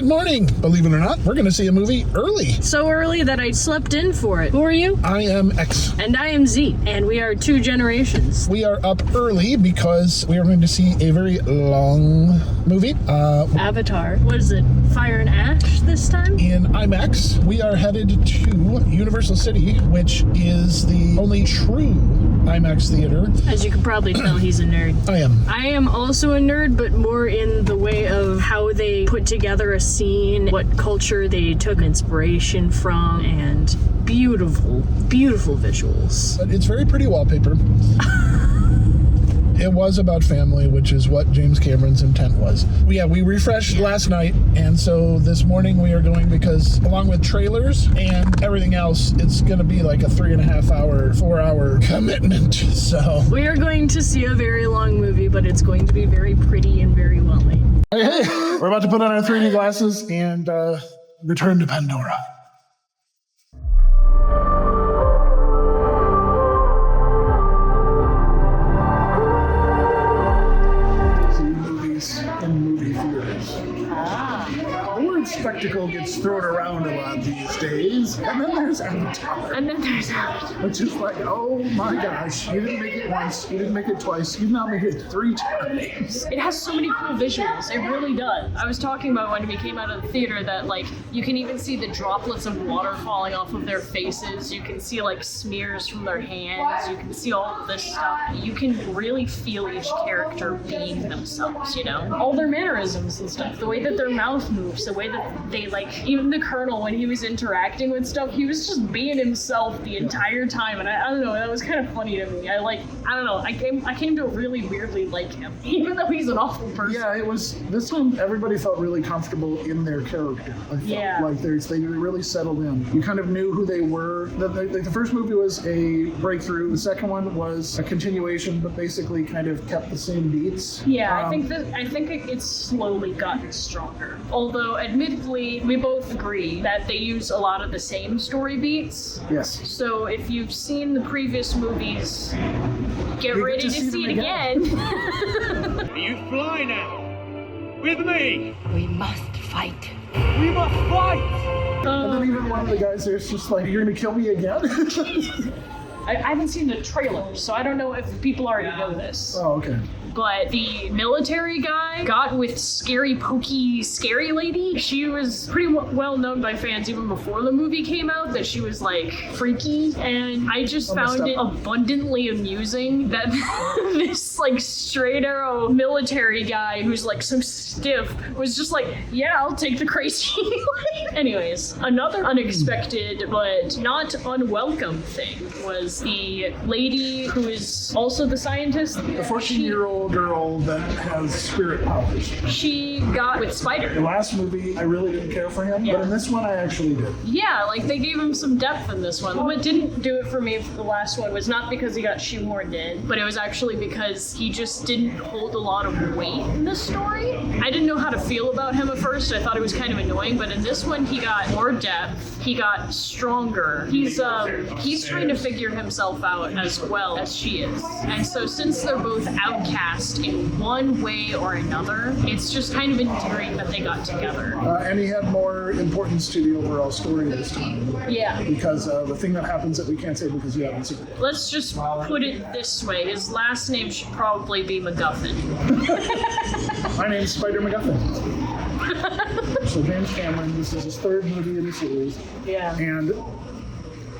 Good morning. Believe it or not, we're going to see a movie early. So early that I slept in for it. Who are you? I am X. And I am Z. And we are two generations. We are up early because we are going to see a very long movie. Avatar. What is it? Fire and Ash this time? In IMAX. We are headed to Universal City, which is the only true IMAX theater. As you can probably tell, he's a nerd. I am. I am also a nerd, but more in the way of how they put together a scene, what culture they took inspiration from, and beautiful, beautiful visuals. But it's very pretty wallpaper. It was about family, which is what James Cameron's intent was. We refreshed last night, and so this morning we are going because along with trailers and everything else, it's going to be like a 3.5 hour, 4 hour commitment. So we are going to see a very long movie, but it's going to be very pretty and very well made. Hey, we're about to put on our 3D glasses and return to Pandora. In movie theaters. The word spectacle gets thrown around a lot these days. And then there's Avatar. Which is like, oh my gosh, you didn't make it once, you didn't make it twice, you've now made it 3 times. It has so many cool visuals. It really does. I was talking about when we came out of the theater that, like, you can even see the droplets of water falling off of their faces. You can see, like, smears from their hands. You can see all of this stuff. You can really feel each character being themselves, you know? All their mannerisms and stuff. The way that their mouth moves, the way that they, like, even the Colonel, when he was interacting with stuff, he was just being himself the entire time. And I don't know, that was kind of funny to me. I came to really weirdly like him, even though he's an awful person. Yeah, it was, this one, everybody felt really comfortable in their character. I felt like they really settled in. You kind of knew who they were. The first movie was a breakthrough. The second one was a continuation, but basically kind of kept the same beats. Yeah, I think it's slowly gotten stronger. Although, admittedly, we both agree that they use a lot of the same story beats. Yes. So if you've seen the previous movies, get ready to see it again. You fly now. With me. We must fight. We must fight. And then even one of the guys there is just like, you're going to kill me again? I haven't seen the trailer, so I don't know if people already know this. Oh, okay. But the military guy got with Scary Pokey Scary Lady. She was pretty well known by fans even before the movie came out, that she was like freaky. And I just found it abundantly amusing that this like straight arrow military guy who's like so stiff was just like, yeah, I'll take the crazy. Anyways, another unexpected but not unwelcome thing was the lady who is also the scientist. The 14-year-old girl that has spirit powers. She got with Spider. The last movie, I really didn't care for him, but in this one, I actually did. Yeah, like they gave him some depth in this one. What didn't do it for me for the last one was not because he got shoehorned in, but it was actually because he just didn't hold a lot of weight in the story. I didn't know how to feel about him at first. I thought it was kind of annoying, but in this one, he got more depth. He got stronger. He's trying to figure himself out as well as she is. And so since they're both outcasts in one way or another, it's just kind of endearing that they got together. And he had more importance to the overall story this time. Yeah. Because the thing that happens that we can't say because you haven't seen it. Let's just put it this way. His last name should probably be MacGuffin. My name's Spider MacGuffin. So James Cameron, this is his 3rd movie in the series. Yeah. And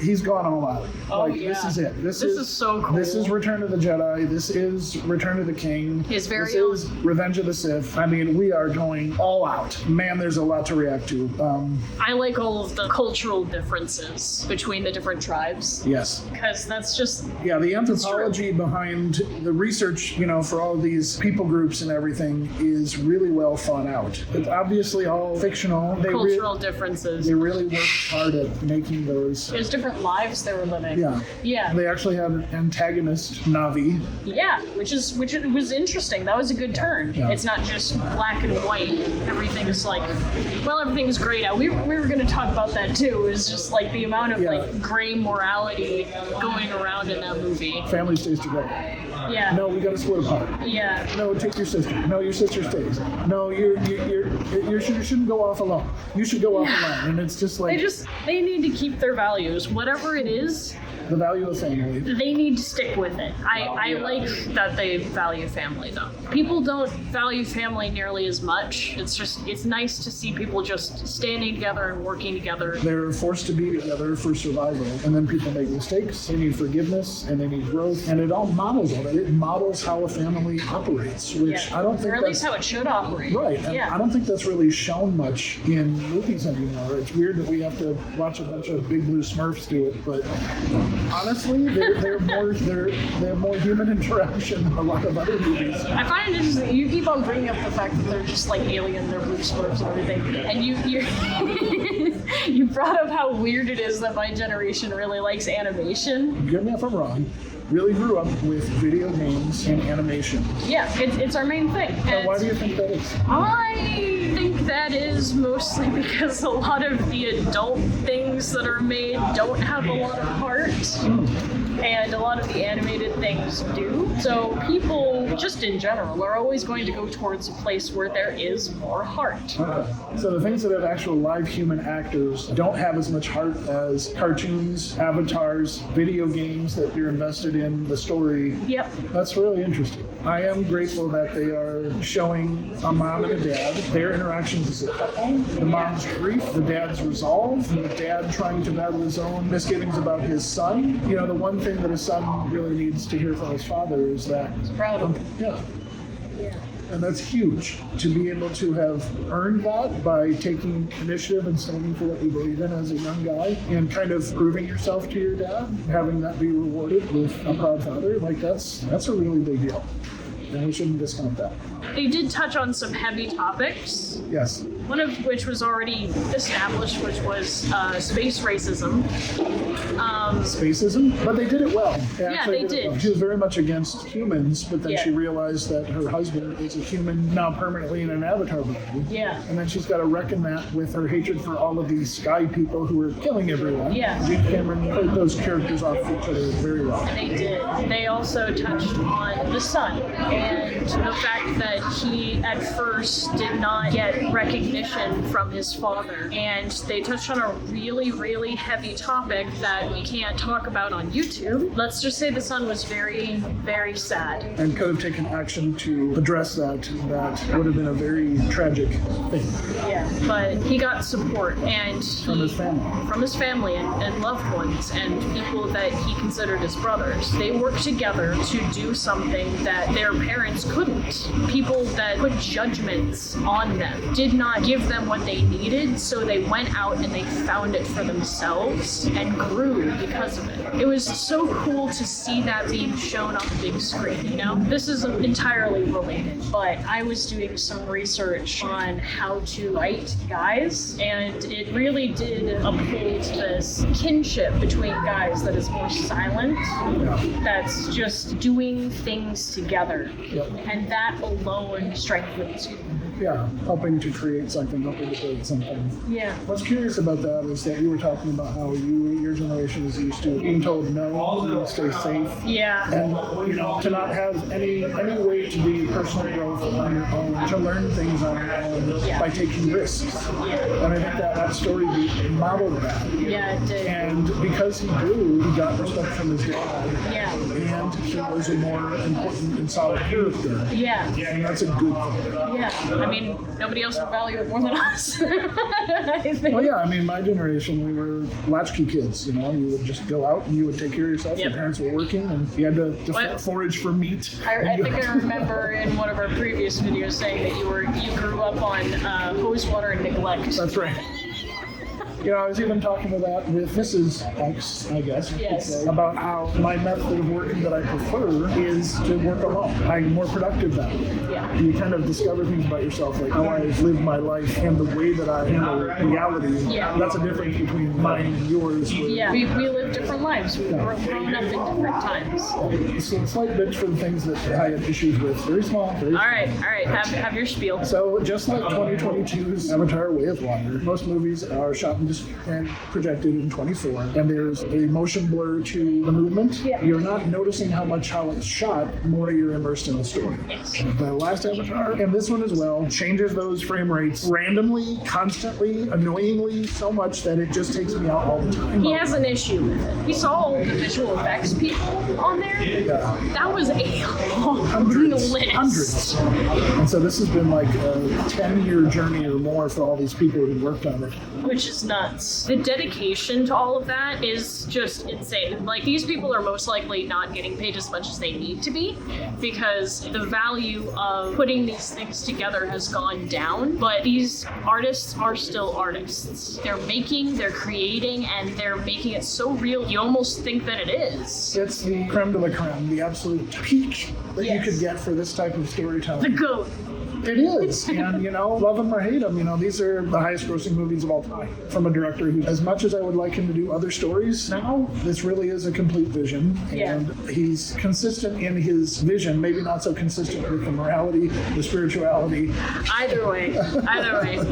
he's gone all out. Oh, like, yeah. This is it. This is so cool. This is Return of the Jedi. This is Return of the King. His very This own. is Revenge of the Sith. I mean, we are going all out. Man, there's a lot to react to. I like all of the cultural differences between the different tribes. Yes. Because that's just... Yeah, the anthropology behind the research, for all of these people groups and everything is really well thought out. It's obviously all fictional. Cultural differences. They really worked hard at making those. There's different different lives they were living. Yeah. Yeah. They actually had an antagonist, Navi. Yeah, which was interesting. That was a good turn. Yeah. It's not just black and white. Everything is like, well, everything's grayed out. We were going to talk about that too. It was just like the amount of like gray morality going around in that movie. Family stays together. Yeah. No, we got to split apart. Yeah. No, take your sister. No, your sister stays. No, you shouldn't go off alone. You should go off alone. And it's just like they need to keep their values, whatever it is. the value of family. They need to stick with it. I like that they value family though. People don't value family nearly as much. It's nice to see people just standing together and working together. They're forced to be together for survival, and then people make mistakes. They need forgiveness, and they need growth, and it all models all that. It models how a family operates, which I don't think or at least how it should operate. Right. And Yeah. I don't think that's really shown much in movies anymore. It's weird that we have to watch a bunch of Big Blue Smurfs do it, but honestly, they have more human interaction than a lot of other movies. I find it interesting. You keep on bringing up the fact that they're just like alien, they're blue smurfs and everything, and you you brought up how weird it is that my generation really likes animation. Get me if I'm wrong. Really grew up with video games and animation. Yeah, it's our main thing. Now, why do you think that is? I think that is mostly because a lot of the adult things that are made don't have a lot of heart. And a lot of the animated things do. So people, just in general, are always going to go towards a place where there is more heart. Okay. So the things that have actual live human actors don't have as much heart as cartoons, avatars, video games that you're invested in the story. Yep. That's really interesting. I am grateful that they are showing a mom and a dad, their interactions as a couple, the mom's grief, the dad's resolve, the dad trying to battle his own misgivings about his son. You know, the one thing that a son really needs to hear from his father is that. Proud of him. Yeah. Yeah. And that's huge, to be able to have earned that by taking initiative and standing for what you believe in as a young guy and kind of proving yourself to your dad, having that be rewarded with a proud father, like that's a really big deal. And we shouldn't discount that. They did touch on some heavy topics. Yes. One of which was already established, which was space racism. Spacism, but they did it well. They did. Well. She was very much against humans, but then Yeah. she realized that her husband is a human now permanently in an avatar body. Yeah. And then she's got to reckon that with her hatred for all of these sky people who are killing everyone. Yeah. Gene Cameron played those characters off each other very well. They did. They also touched on the son and the fact that he at first did not get recognition from his father. And they touched on a really, really heavy topic that we can't talk about on YouTube. Let's just say the son was very, very sad. And could have taken action to address that. That would have been a very tragic thing. Yeah. But he got support and From his family. From his family and loved ones and people that he considered his brothers. They worked together to do something that their parents couldn't. People that put judgments on them did not give them what they needed, so they went out and they found it for themselves and grew because of it. It was so cool to see that being shown on the big screen, you know? This isn't entirely related, but I was doing some research on how to write guys, and it really did uphold this kinship between guys that is more silent, that's just doing things together. Yep. And that alone strengthens you. Yeah, helping to create something, helping to build something. Yeah. What's curious about that is that you were talking about how your generation is used to being told no, you stay safe, Yeah. and to not have any way to be personal growth on your own, to learn things on your own by taking risks. Yeah. And I think that story modeled that. Yeah, it did. And because he grew, he got respect from his dad, Yeah. and he was a more important and solid character. Yeah. And that's a good thing. Yeah. I mean, nobody else would value it more than us. I think. Well, yeah, I mean, my generation, we were latchkey kids, you would just go out and you would take care of yourself. Yep. Your parents were working and you had to What? forage for meat. I think I remember in one of our previous videos saying that you grew up on hose water and neglect. That's right. You know, I was even talking about that with Mrs. X, I guess, Yes. about how my method of working that I prefer is to work alone. I'm more productive that way. Yeah. You kind of discover things about yourself, like how I live my life and the way that I handle reality. Yeah. That's a difference between mine and yours. Yeah, we live different lives. We've grown up in different times. So a slight bitch for the things that I had issues with. Very small. Very All right. Have your spiel. So just like 2022's Avatar: Way of Water, most movies are shot and projected in 24, and there's a motion blur to the movement. Yeah. You're not noticing how it's shot, the more you're immersed in the story. Yes. The last Avatar, and this one as well, changes those frame rates randomly, constantly, annoyingly, so much that it just takes me out all the time. He has an issue with it. We saw all the visual effects people on there. Yeah. That was a long Hundreds. list. Hundreds. And so this has been like a 10-year journey or more for all these people who worked on it. Which is nuts. The dedication to all of that is just insane. Like, these people are most likely not getting paid as much as they need to be because the value of putting these things together has gone down. But these artists are still artists. They're creating, and they're making it so real you almost think that it is. It's the creme de la creme, the absolute peak that you Yes. could get for this type of storytelling. The GOAT. It is, and love them or hate them, these are the highest grossing movies of all time from a director who, as much as I would like him to do other stories now, this really is a complete vision, and he's consistent in his vision, maybe not so consistent with the morality, the spirituality. Either way.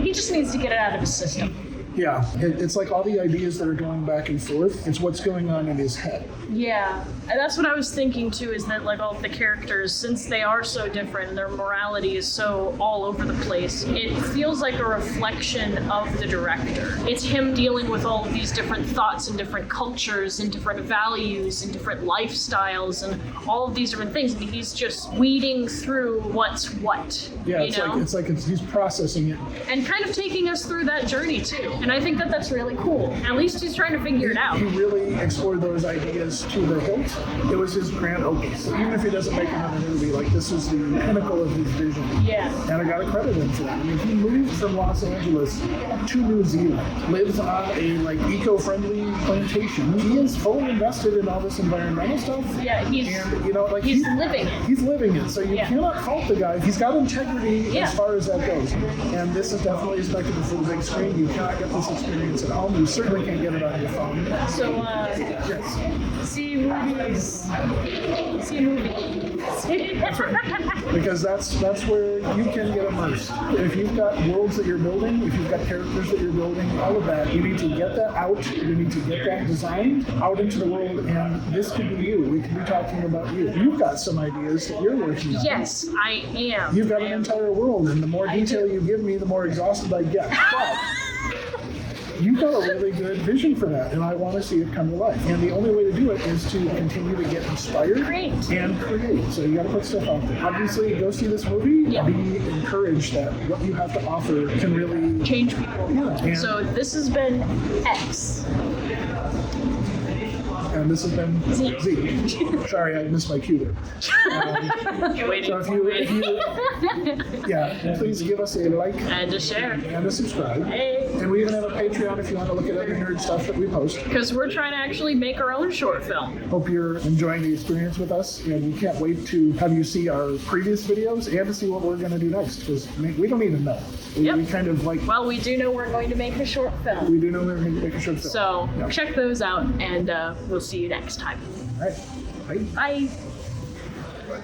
He just needs to get it out of his system. Yeah, it's like all the ideas that are going back and forth, it's what's going on in his head. Yeah, and that's what I was thinking too, is that like all of the characters, since they are so different and their morality is so all over the place, it feels like a reflection of the director. It's him dealing with all of these different thoughts and different cultures and different values and different lifestyles and all of these different things, and he's just weeding through what's what. Yeah, it's like he's processing it. And kind of taking us through that journey too. And I think that that's really cool. At least he's trying to figure it out. He really explored those ideas to the hilt. It was his grand opus. Even if he doesn't make another movie, like this is the pinnacle of his vision. Yeah. And I gotta credit him for that. I mean, he moved from Los Angeles to New Zealand, lives on a eco-friendly plantation. He is fully invested in all this environmental stuff. Yeah, he's living it. He's living it. So you cannot fault the guy. He's got integrity as far as that goes. And this is definitely expectable for the big screen. You cannot get this experience at home. You certainly can't get it on your phone. So, Yes. see movies. Because that's where you can get immersed. If you've got worlds that you're building, if you've got characters that you're building, all of that, you need to get that out. You need to get that designed out into the world, and this could be you. We could be talking about you. You've got some ideas that you're working on. Yes, I am. You've got an entire world, and the more detail you give me, the more exhausted I get. But you've got a really good vision for that, and I want to see it come to life. And the only way to do it is to continue to get inspired and create. So you got to put stuff out there. Obviously, go see this movie. Yeah. Be encouraged that what you have to offer can really Change people. Yeah. And, So this has been X. and this has been Z. Sorry, I missed my cue there. So if you please give us a like And a share. and a subscribe. Hey. And we even have a Patreon if you want to look at other nerd stuff that we post. Because we're trying to actually make our own short film. Hope you're enjoying the experience with us, and we can't wait to have you see our previous videos and to see what we're going to do next, because we don't even know. We kind of Well, we do know we're going to make a short film. we do know we're going to make a short film. So Yep. check those out, and we'll see you next time. All right. Bye. Bye.